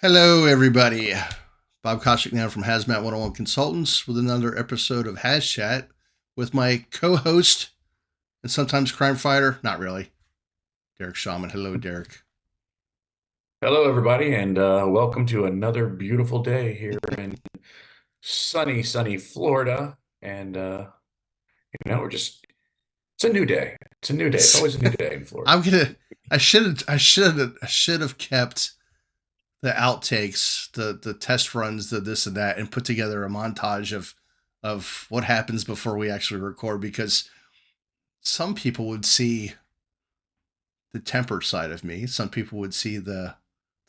Hello, everybody. Bob Koshik now from HazMat 101 Consultants with another episode of HazChat with my co-host and sometimes crime fighter, not really, Derek Shaman. Hello, Derek. Hello, everybody, and welcome to another beautiful day here in sunny Florida. And it's a new day. It's a new day. It's always a new day in Florida. I'm gonna. I should have kept the outtakes, the test runs, the this and that, and put together a montage of what happens before we actually record because some people would see the tempered side of me. Some people would see the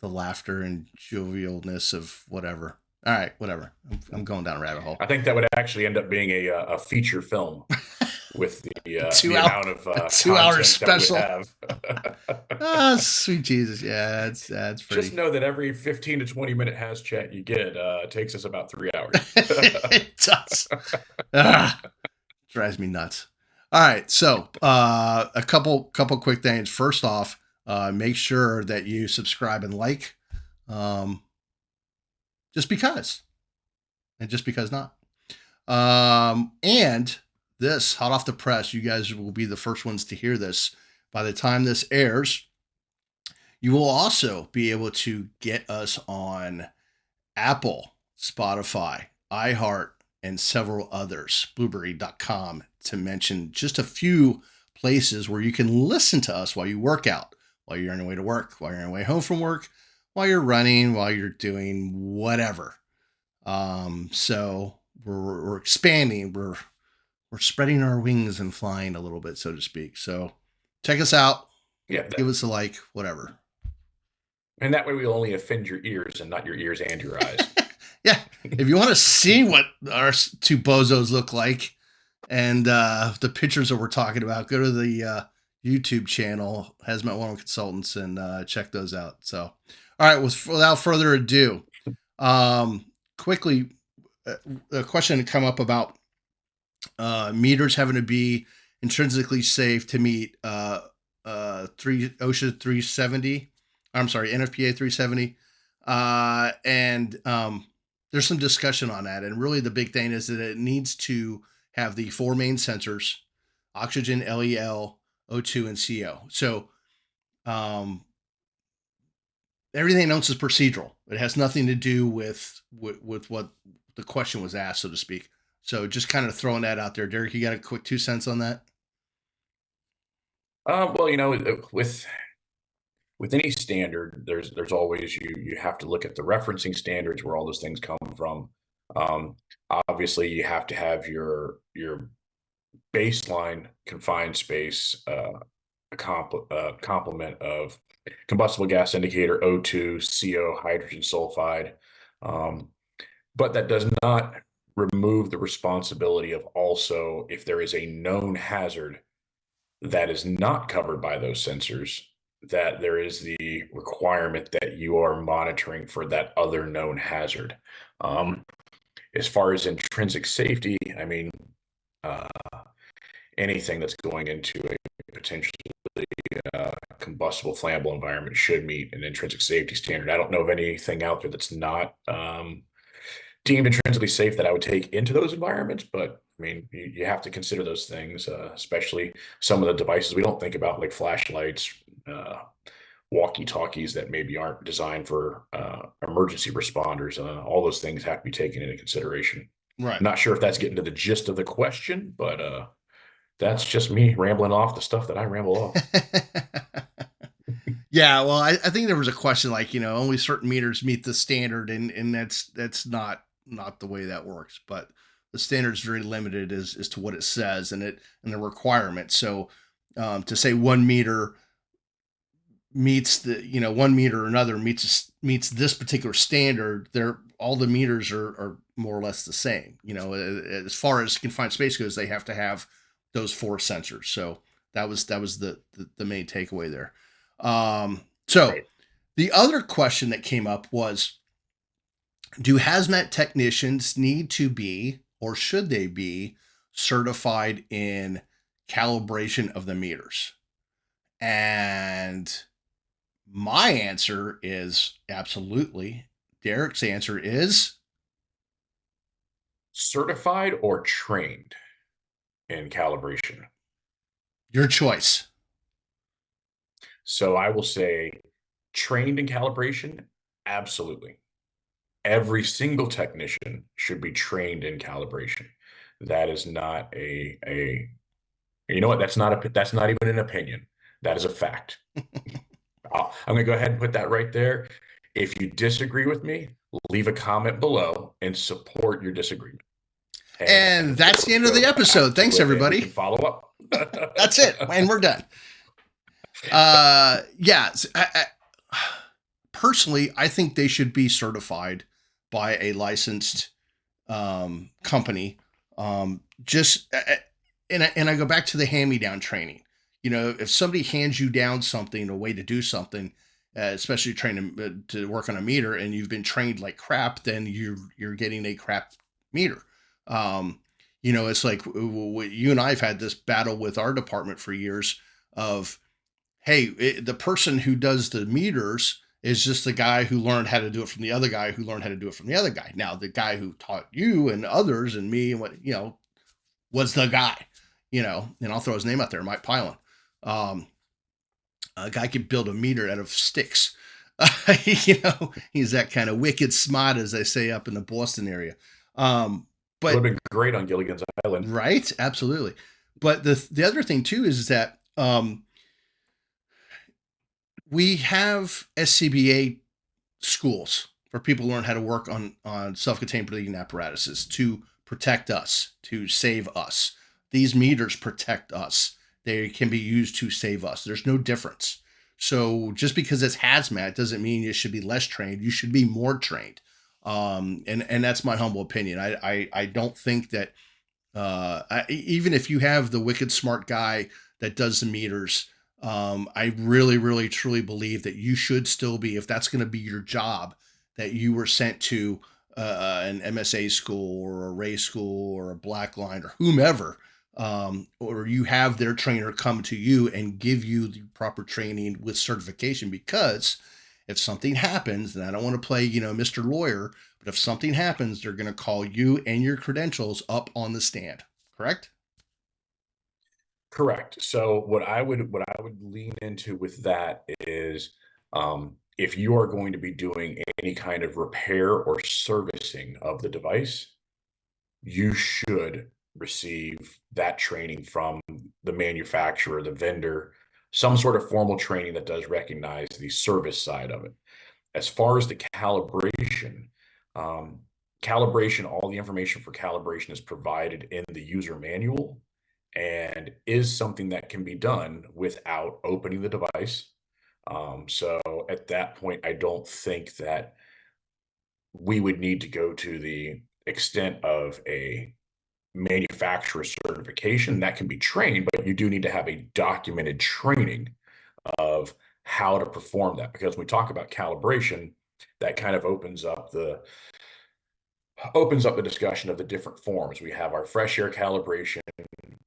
laughter and jovialness of whatever. All right, whatever. I'm going down a rabbit hole. I think that would actually end up being a feature film with A the two hour amount of a 2 hour content that we special. have. Ah, sweet Jesus. Yeah, that's Just pretty. know that every 15 to 20 minute has chat you get takes us about 3 hours. It does. Ah, drives me nuts. All right, so a couple quick things. First off, make sure that you subscribe and like, um, just because, and just because not. And this hot off the press, you guys will be the first ones to hear this. By the time this airs, you will also be able to get us on Apple, Spotify, iHeart, and several others, blueberry.com, to mention just a few places where you can listen to us while you work out, while you're on your way to work, while you're on your way home from work, while you're running, while you're doing whatever. So we're expanding, we're spreading our wings and flying a little bit, so to speak. So check us out, Yeah, give us a like, whatever. and that way we only offend your ears and not your ears and your eyes. Yeah, if you want to see what our two bozos look like and the pictures that we're talking about, go to the YouTube channel, HazMat One Consultants, and check those out. So, all right, without further ado, quickly, a question had come up about meters having to be intrinsically safe to meet three OSHA 370. I'm sorry, NFPA 370, and there's some discussion on that. And really, the big thing is that it needs to have the four main sensors: oxygen, LEL, O2, and CO. So um, everything else is procedural. It has nothing to do with what the question was asked, so to speak. So just kind of throwing that out there, Derek. You got a quick 2 cents on that? Well, with any standard, there's always you have to look at the referencing standards where all those things come from. Um, Obviously, you have to have your baseline confined space complement of combustible gas indicator, O2, CO, hydrogen sulfide. Um, but that does not remove the responsibility of also, if there is a known hazard that is not covered by those sensors, that there is the requirement that you are monitoring for that other known hazard. Um, as far as intrinsic safety, I mean, uh, anything that's going into a potentially combustible, flammable environment should meet an intrinsic safety standard. I don't know of anything out there that's not deemed intrinsically safe that I would take into those environments, but I mean, you have to consider those things, especially some of the devices we don't think about, like flashlights, uh, walkie-talkies that maybe aren't designed for emergency responders. All those things have to be taken into consideration. Right. Not sure if that's getting to the gist of the question, but that's just me rambling off the stuff that I ramble off. Yeah, well, I think there was a question like, only certain meters meet the standard, and that's not the way that works. But the standard is very limited as to what it says and the requirements. So to say 1 meter meets the 1 meter or another meets this particular standard, they're all the meters are more or less the same. As far as confined space goes, they have to have those four sensors. So that was the main takeaway there. So Right. the other question that came up was, do hazmat technicians need to be, or should they be, certified in calibration of the meters? And My answer is absolutely. Derek's answer is certified or trained in calibration. your choice. So I will say trained in calibration, absolutely. Every single technician should be trained in calibration. That is not a you know what? That's not even an opinion. That is a fact. I'm going to go ahead and put that right there. If you disagree with me, leave a comment below and support your disagreement. And And that's the end of the we'll go episode. back to Thanks, it and we can everybody. follow up. That's it. And we're done. Yeah. Personally, I think they should be certified by a licensed company. Just and I go back to the hand-me-down training. You know, if somebody hands you down something, a way to do something, especially training to work on a meter, and you've been trained like crap, then you're getting a crap meter. You know, it's like you and I have had this battle with our department for years of, hey, the person who does the meters is just the guy who learned how to do it from the other guy who learned how to do it from the other guy. Now, the guy who taught you and others and me and what, you know, was the guy, you know, and I'll throw his name out there, Mike Pilon. A guy could build a meter out of sticks. You know, he's that kind of wicked smart, as they say up in the Boston area. It would But have been great on Gilligan's Island. right, absolutely. But the other thing too is that we have SCBA schools for people to learn how to work on self-contained breathing apparatuses to protect us, to save us. These meters protect us. They can be used to save us. There's no difference. So just because it's hazmat doesn't mean you should be less trained. You should be more trained. And that's my humble opinion. I don't think that even if you have the wicked smart guy that does the meters, I really, really, truly believe that you should still be, if that's going to be your job, that you were sent to an MSA school or a Ray school or a Blackline or whomever, or you have their trainer come to you and give you the proper training with certification. Because if something happens, and I don't want to play, you know, Mr. Lawyer, but if something happens, they're going to call you and your credentials up on the stand. Correct? Correct. So what I would lean into with that is if you are going to be doing any kind of repair or servicing of the device, you should receive that training from the manufacturer, the vendor, some sort of formal training that does recognize the service side of it. As far as the calibration, um, all the information for calibration is provided in the user manual and is something that can be done without opening the device. So at that point, I don't think that we would need to go to the extent of a manufacturer certification. That can be trained, but you do need to have a documented training of how to perform that. Because when we talk about calibration, that kind of opens up the discussion of the different forms. We have our fresh air calibration,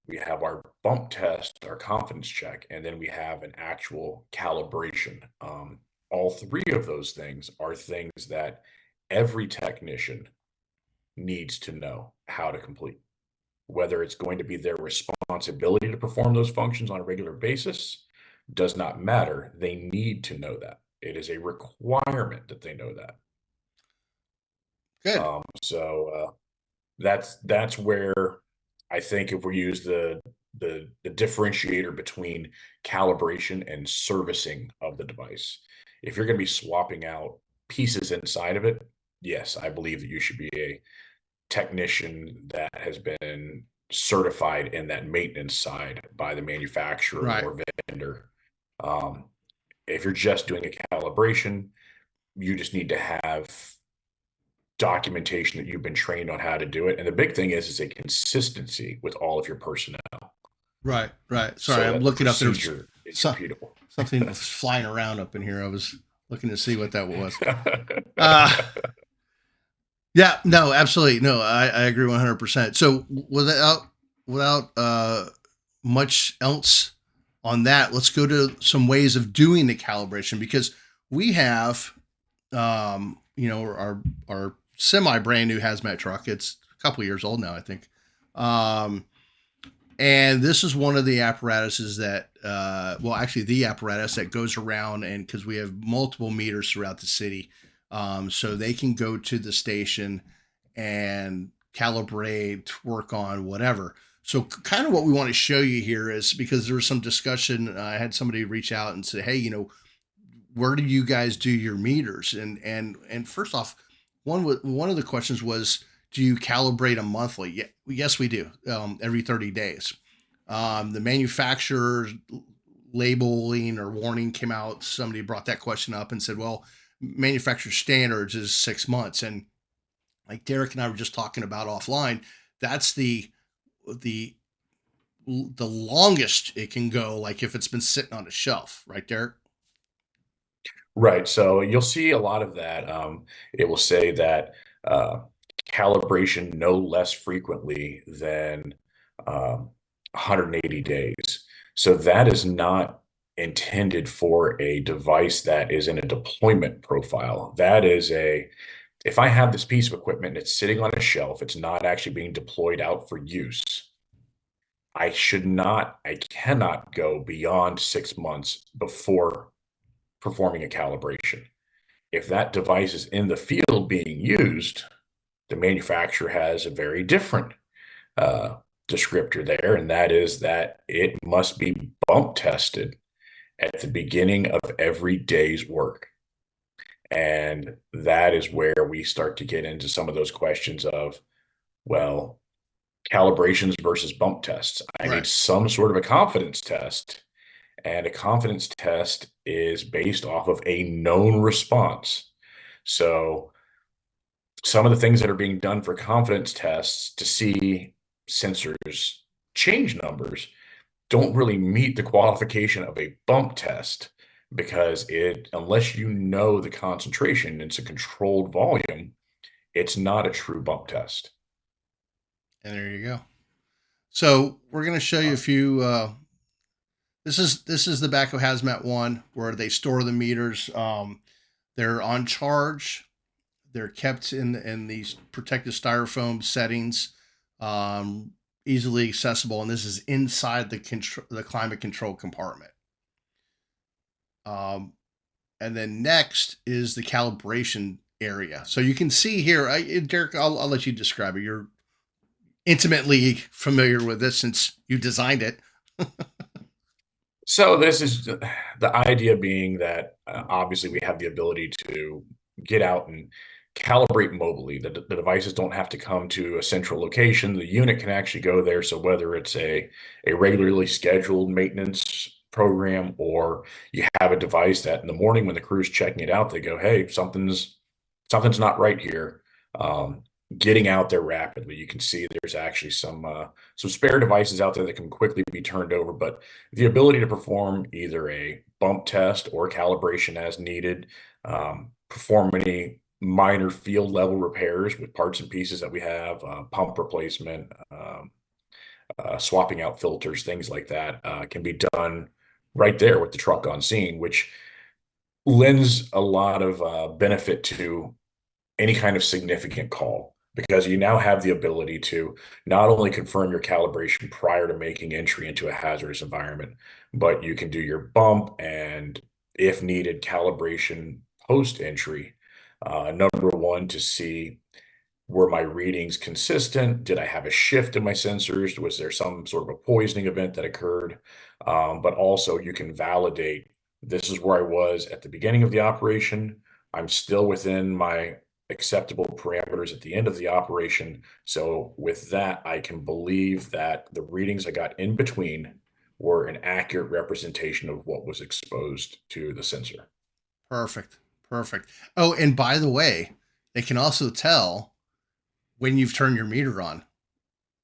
we have our bump test, our confidence check, and then we have an actual calibration. All three of those things are things that every technician needs to know how to complete. Whether it's going to be their responsibility to perform those functions on a regular basis does not matter. They need to know that. It is a requirement that they know that. Good. So that's where I think if we use the differentiator between calibration and servicing of the device, if you're going to be swapping out pieces inside of it, yes, I believe that you should be a technician that has been certified in that maintenance side by the manufacturer Right. or vendor. Um, if you're just doing a calibration, you just need to have documentation that you've been trained on how to do it. And the big thing is a consistency with all of your personnel Right. Right. Sorry, so I'm that the looking up there. procedure is So, repeatable. something was flying around up in here. I was looking to see what that was. Uh, yeah, no, absolutely. No, I agree 100%. So without much else on that, let's go to some ways of doing the calibration, because we have, our semi brand new hazmat truck. It's a couple years old now, I think. Um, and this is one of the apparatuses that, actually, the apparatus that goes around, and because we have multiple meters throughout the city, so they can go to the station and calibrate, work on whatever. So, kind of what we want to show you here is, because there was some discussion. I had somebody reach out and say, "Hey, where do you guys do your meters?" And first off, one of the questions was, do you calibrate them monthly? Yeah, yes, we do. Every 30 days. The manufacturer's labeling or warning came out. Somebody brought that question up and said, well, manufacturer standards is 6 months. And like Derek and I were just talking about offline, that's the the longest it can go, like if it's been sitting on a shelf, right, Derek? Right. So you'll see a lot of that. It will say that uh, calibration no less frequently than 180 days. So that is not intended for a device that is in a deployment profile. That is if I have this piece of equipment and it's sitting on a shelf, it's not actually being deployed out for use. I cannot go beyond 6 months before performing a calibration. If that device is in the field being used, the manufacturer has a very different uh, descriptor there, and that is that it must be bump tested at the beginning of every day's work. And that is where we start to get into some of those questions of, well, calibrations versus bump tests. I need Right. some sort of a confidence test, and a confidence test is based off of a known response. So some of the things that are being done for confidence tests to see sensors change numbers don't really meet the qualification of a bump test because unless you know the concentration, it's a controlled volume, it's not a true bump test. And there you go. So we're going to show you a few. This is the back of Hazmat One, where they store the meters. They're on charge. They're kept in these protective styrofoam settings, um, easily accessible, and this is inside the climate control compartment. Um, and then next is the calibration area. So you can see here, Derek. I'll let you describe it. You're intimately familiar with this since you designed it. So this is the idea being that obviously we have the ability to get out and calibrate mobily. The devices don't have to come to a central location. The unit can actually go there. So whether it's a regularly scheduled maintenance program or you have a device that in the morning when the crew's checking it out, they go, "Hey, something's not right here." Um, Getting out there rapidly, you can see there's actually some spare devices out there that can quickly be turned over, but the ability to perform either a bump test or calibration as needed, perform any minor field level repairs with parts and pieces that we have, pump replacement, swapping out filters, things like that, can be done right there with the truck on scene, which lends a lot of benefit to any kind of significant call because you now have the ability to not only confirm your calibration prior to making entry into a hazardous environment, but you can do your bump and, if needed, calibration post entry. Number one, to see were my readings consistent? Did I have a shift in my sensors? Was there some sort of a poisoning event that occurred? But also, you can validate this is where I was at the beginning of the operation. I'm still within my acceptable parameters at the end of the operation. So, with that, I can believe that the readings I got in between were an accurate representation of what was exposed to the sensor. Perfect. Perfect. Oh, and by the way, they can also tell when you've turned your meter on.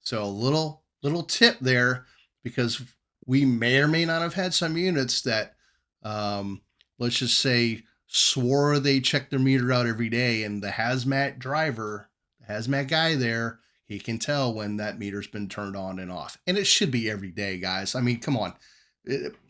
So a little tip there, because we may or may not have had some units that, um, let's just say, swore they checked their meter out every day, and the hazmat driver, the hazmat guy there, he can tell when that meter's been turned on and off, and it should be every day, guys. I mean, come on.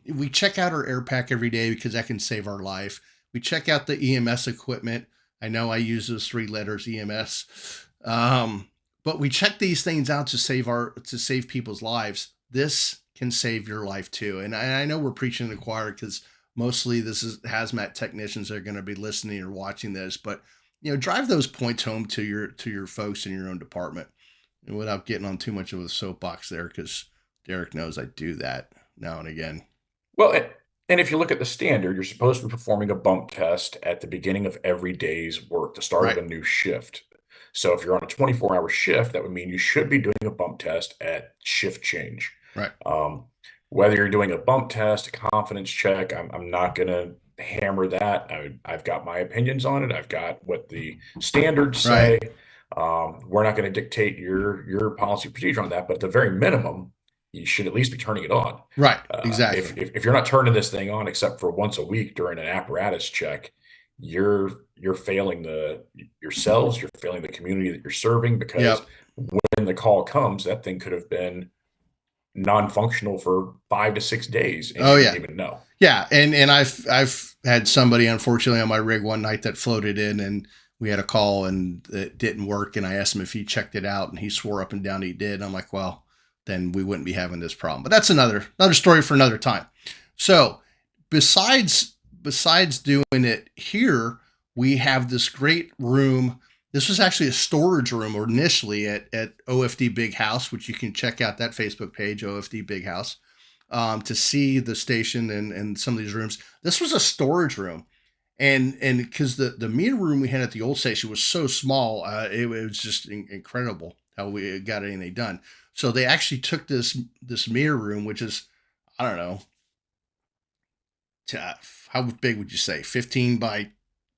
We check out our air pack every day because that can save our life. We check out the EMS equipment. I know I use those three letters EMS, um, but we check these things out to save people's lives. This can save your life too. And I know we're preaching to the choir because mostly this is hazmat technicians that are going to be listening or watching this, but drive those points home to your folks in your own department, and without getting on too much of a soapbox there, because Derek knows I do that now and again. Well, and if you look at the standard, you're supposed to be performing a bump test at the beginning of every day's work, the start of Right. a new shift. So if you're on a 24-hour shift, that would mean you should be doing a bump test at shift change. Right. Um, whether you're doing a bump test, a confidence check, I'm not going to hammer that. I've got my opinions on it. I've got what the standards Right. say. We're not going to dictate your policy procedure on that, but at the very minimum, you should at least be turning it on. Right. Exactly. If you're not turning this thing on except for once a week during an apparatus check, you're failing yourselves, you're failing the community that you're serving, because Yep. when the call comes, that thing could have been non-functional for 5 to 6 days and Oh you yeah. didn't even know. Yeah, and I've had somebody unfortunately on my rig one night that floated in, and we had a call and it didn't work, and I asked him if he checked it out, and he swore up and down he did. I'm like, well, then we wouldn't be having this problem. But that's another story for another time. So besides doing it here, we have this great room. This was actually a storage room initially at OFD Big House, which you can check out that Facebook page, OFD Big House, to see the station and some of these rooms. This was a storage room, and because the meter room we had at the old station was so small, it was just incredible how we got anything done. So they actually took this meter room, which is, I don't know, how big would you say, 15 by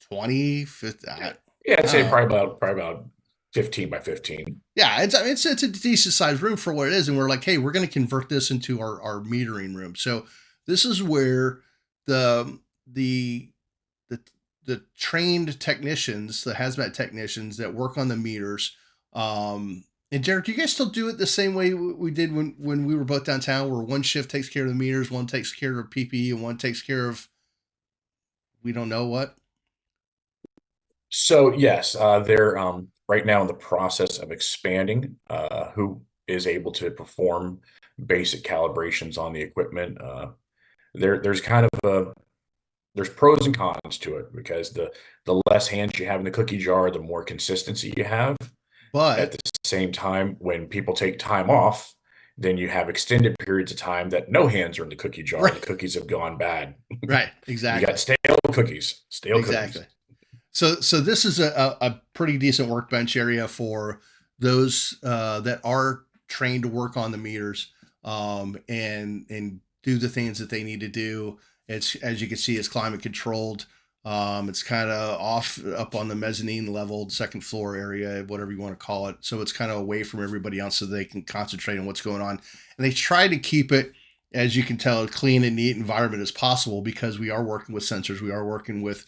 20? 50, Yeah, I'd I don't say know. probably about 15 by 15. Yeah, it's a decent sized room for what it is, and we're like, hey, we're going to convert this into our metering room. So this is where the the the the trained technicians, the hazmat technicians that work on the meters. And Jared, do you guys still do it the same way we did when we were both downtown, where one shift takes care of the meters, one takes care of PPE, and one takes care of we don't know what? So yes, they're right now in the process of expanding who is able to perform basic calibrations on the equipment. There's kind of there's pros and cons to it, because the less hands you have in the cookie jar, the more consistency you have. At But the same time, when people take time off, then you have extended periods of time that no hands are in the cookie jar. The right, cookies have gone bad. right, You got exactly, stale cookies, stale exactly. cookies. So this is a pretty decent workbench area for those that are trained to work on the meters, and do the things that they need to do. It's, as you can see, it's climate controlled. It's kind of off up on the mezzanine level, second floor area, whatever you want to call it. So it's kind of away from everybody else, so they can concentrate on what's going on. And they try to keep it, as you can tell, a clean and neat environment as possible, because we are working with sensors, we are working with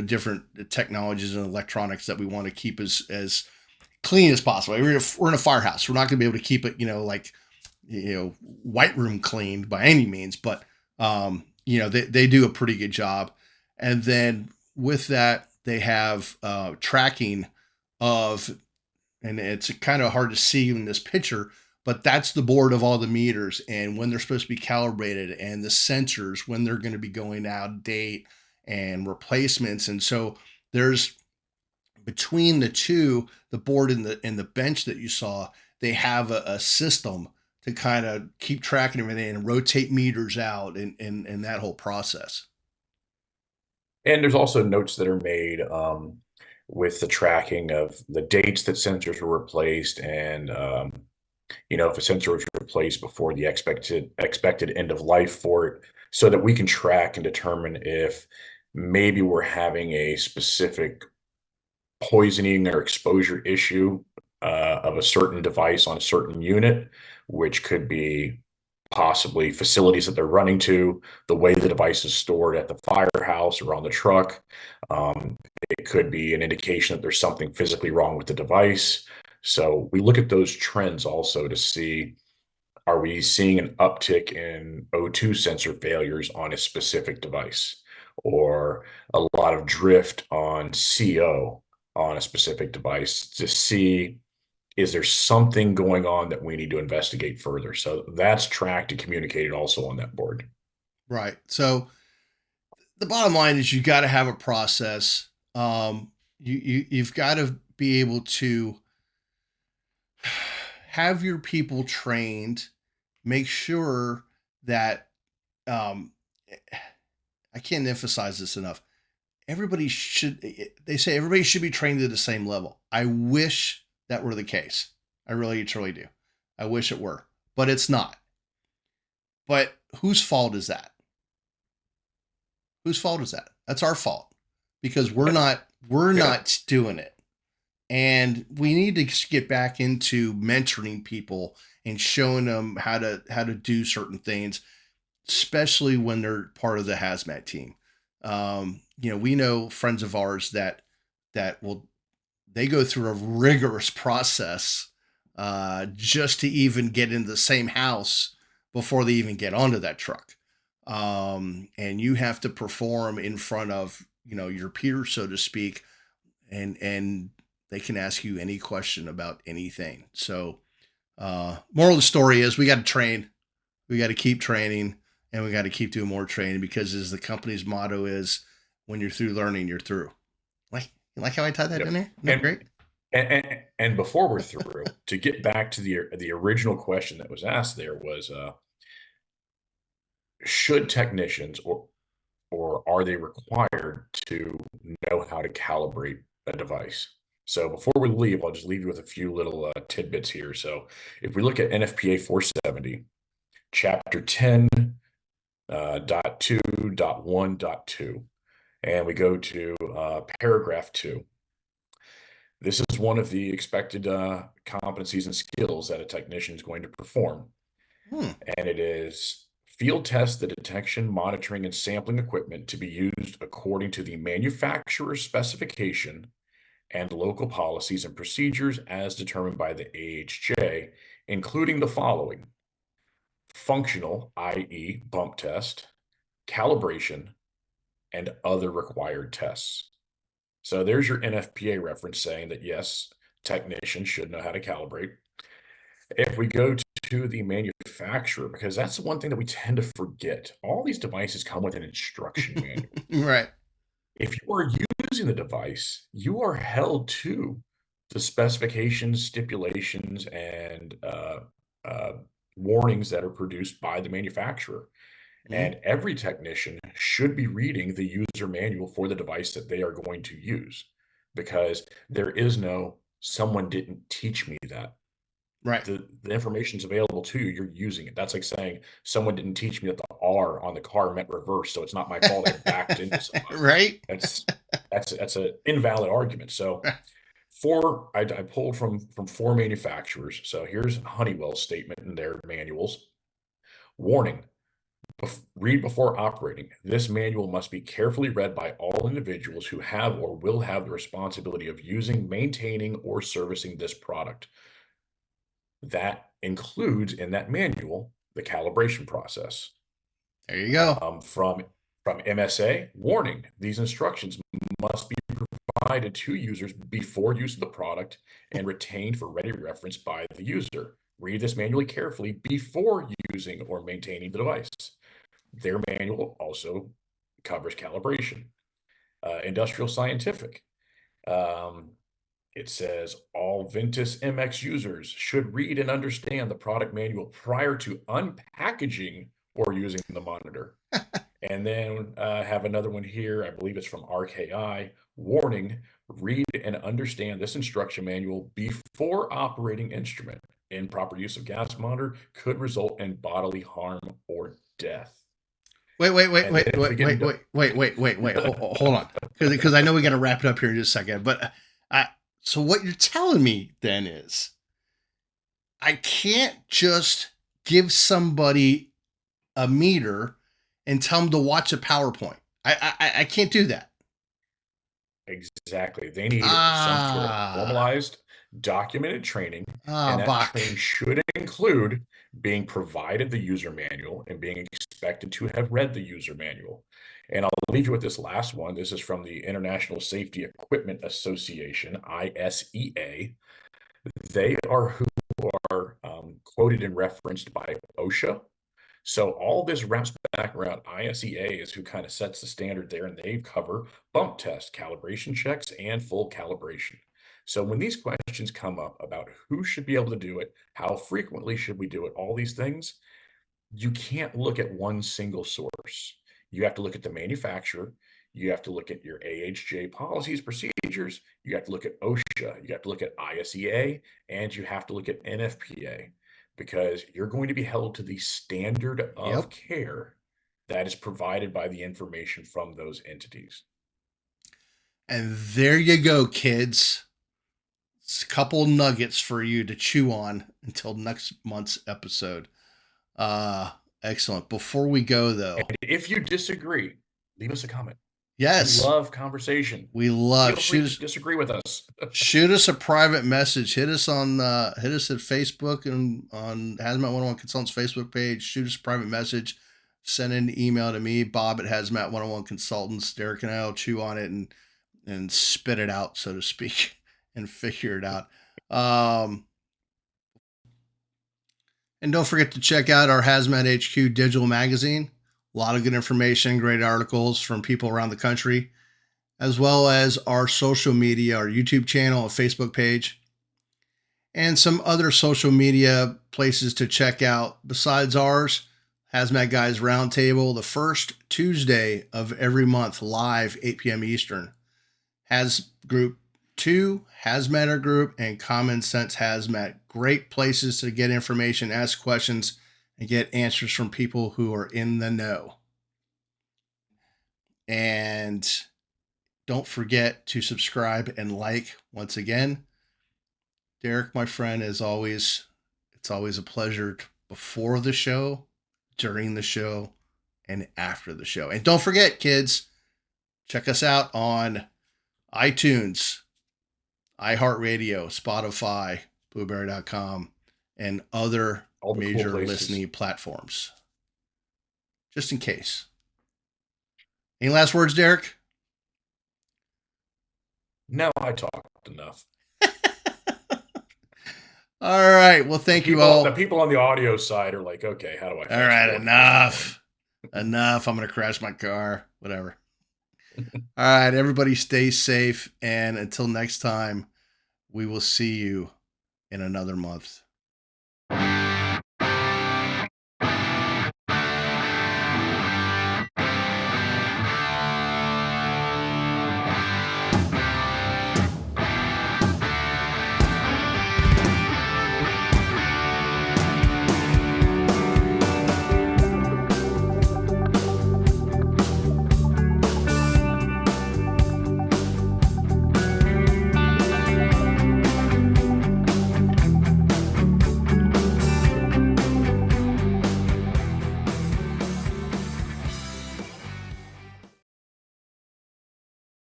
different technologies and electronics that we want to keep as clean as possible. We're in a firehouse. We're not going to be able to keep it, like, white room clean by any means, but they do a pretty good job. And then with that, they have tracking of, and it's kind of hard to see in this picture, but that's the board of all the meters and when they're supposed to be calibrated, and the sensors when they're going to be going out of date, and replacements. And so there's, between the two, the board and the bench that you saw, they have a system to kind of keep track of everything and rotate meters out, and that whole process. And there's also notes that are made with the tracking of the dates that sensors were replaced, and if a sensor was replaced before the expected end of life for it, so that we can track and determine if maybe we're having a specific poisoning or exposure issue of a certain device on a certain unit, which could be possibly facilities that they're running to, the way the device is stored at the firehouse or on the truck. Um, it could be an indication that there's something physically wrong with the device. So we look at those trends also to see, are we seeing an uptick in O2 sensor failures on a specific device? or a lot of drift on CO on a specific device to see, is there something going on that we need to investigate further? So that's tracked and communicated also on that board. Right. So the bottom line is you got to have a process. You've got to be able to have your people trained. Make sure that um, I can't emphasize this enough. Everybody should. They say everybody should be trained at the same level. I wish that were the case. I really, truly do. I wish it were, but it's not. But whose fault is that? Whose fault is that? That's our fault because we're Yeah. not doing it. And we need to get back into mentoring people and showing them how to do certain things, especially when they're part of the hazmat team. We know friends of ours that will they go through a rigorous process just to even get in the same house before they even get onto that truck. And you have to perform in front of your peers, so to speak, and they can ask you any question about anything. So, moral of the story is we got to train, we got to keep training, and we got to keep doing more training because as the company's motto is, when you're through learning, you're through. Like how I tied that in Yep. there? Isn't that And great? and before we're through, to get back to the original question that was asked, there was should technicians or are they required to know how to calibrate a device? So before we leave, I'll just leave you with a few little tidbits here. So if we look at NFPA 470, Chapter 10, dot 2, dot 1, dot 2, and we go to paragraph 2. This is one of the expected competencies and skills that a technician is going to perform. Hmm. And it is field test the detection, monitoring, and sampling equipment to be used according to the manufacturer's specification and local policies and procedures as determined by the AHJ, including the following: functional, i.e., bump test, calibration, and other required tests. So there's your NFPA reference saying that yes, technicians should know how to calibrate. If we go to the manufacturer, because that's the one thing that we tend to forget, all these devices come with an instruction manual. Right. If you are using the device, you are held to the specifications, stipulations, and uh, warnings that are produced by the manufacturer. Mhm. And every technician should be reading the user manual for the device that they are going to use, because there is no someone didn't teach me that. Right. The information's available to you, you're using it. That's like saying someone didn't teach me that the R on the car meant reverse, so it's not my fault I backed into somebody. Right. That's that's an invalid argument. So I pulled from 4 manufacturers. So here's Honeywell's statement in their manuals. Warning: read before operating. This manual must be carefully read by all individuals who have or will have the responsibility of using, maintaining, or servicing this product. That includes in that manual the calibration process. There you go. From MSA, warning: these instructions must be provided to users before use of the product and retained for ready reference by the user. Read this manually carefully before using or maintaining the device. Their manual also covers calibration. Industrial Scientific, um, it says all Ventus MX users should read and understand the product manual prior to unpackaging or using the monitor. And then have another one here, I believe it's from RKI. Warning: read and understand this instruction manual before operating instrument. Improper use of gas monitor could result in bodily harm or death. Wait, wait, wait, And then wait, if we wait, get wait, into wait, wait, wait, wait, wait. Hold on, because I know we got to wrap it up here in just a second. But I so what you're telling me then is I can't just give somebody a meter and tell them to watch a PowerPoint. I can't do that. Exactly. They need some sort of Ah, formalized, documented training, ah, and that Bach. training should include being provided the user manual and being expected to have read the user manual. And I'll leave you with this last one. This is from the International Safety Equipment Association, ISEA. They are who are quoted and referenced by OSHA. So all this wraps back around ISEA is who kind of sets the standard there, and they cover bump tests, calibration checks, and full calibration. So when these questions come up about who should be able to do it, how frequently should we do it, all these things, you can't look at one single source. You have to look at the manufacturer. You have to look at your AHJ policies, procedures. You have to look at OSHA. You have to look at ISEA, and you have to look at NFPA, because you're going to be held to the standard of Yep. care that is provided by the information from those entities. And there you go, kids. It's a couple nuggets for you to chew on until next month's episode. Excellent. Before we go, though, And if you disagree, leave us a comment. yes, We love conversation. we love Feel free to disagree with us. shoot us a private message. Hit us hit us at Facebook and on HazMat 101 Consultants Facebook page. Shoot us a private message. Send an email to me, Bob at HazMat 101 Consultants. Derek and I will chew on it and spit it out, so to speak, and figure it out. And don't forget to check out our HazMat HQ digital magazine. A lot of good information, great articles from people around the country, as well as our social media, our YouTube channel, and Facebook page, and some other social media places to check out besides ours. HazMat Guys Roundtable, the first Tuesday of every month, live 8 p.m. Eastern. Haz Group 2, Hazmatter Group, and Common Sense Hazmat. Great places to get information, ask questions, and get answers from people who are in the know. And don't forget to subscribe and like once again. Derek, my friend, as always, it's always a pleasure before the show, during the show, and after the show. And don't forget, kids, check us out on iTunes, iHeartRadio, Spotify, Blueberry.com, and other All the major cool places. listening platforms. Just in case. Any last words, Derek? No, I talked enough. All right. Well, thank you all. The people on the audio side are like, okay, how do I? All right, enough. Enough. I'm going to crash my car. Whatever. All right. Everybody stay safe. And until next time, we will see you in another month.